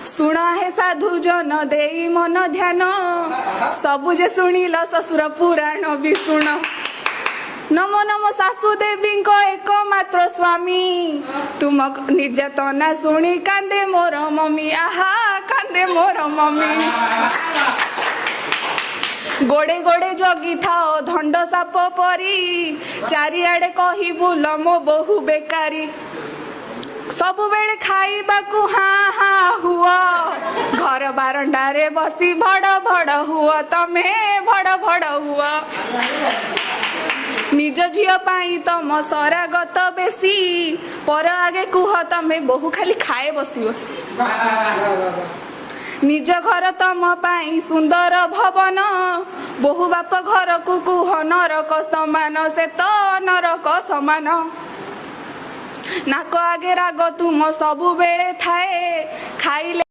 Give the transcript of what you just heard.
शुण हे साधु जन देई मन ध्यान सबु जे शुणिल ससुर पुराण भी शुण। नमो नमो सासुदेवी को एकमात्र स्वामी तुम निर्यातना शुणी कांदे मोर मम्मी आहा कांदे मोर मम्मी। गोड़े गोड़े जगी थाओ धंड साप परी चारिआडे कही बुल मो बहु बेकारी सबु बेले खाइबाकु हाँ हाँ हुआ घर बारंडारे बसी भड़ भड़ हुआ तमे भड़ भड़ हुआ। निज झियो पाई तम सरागत बेसी पर आगे कुह तमे बहु खाली खाए बसी बसी। निज घर तम पाई सुंदर भवन बहु बाप घर को कुह नरक समान से तो नरक समान। नाक आगे राग तुम सबु बेले थाए खाइले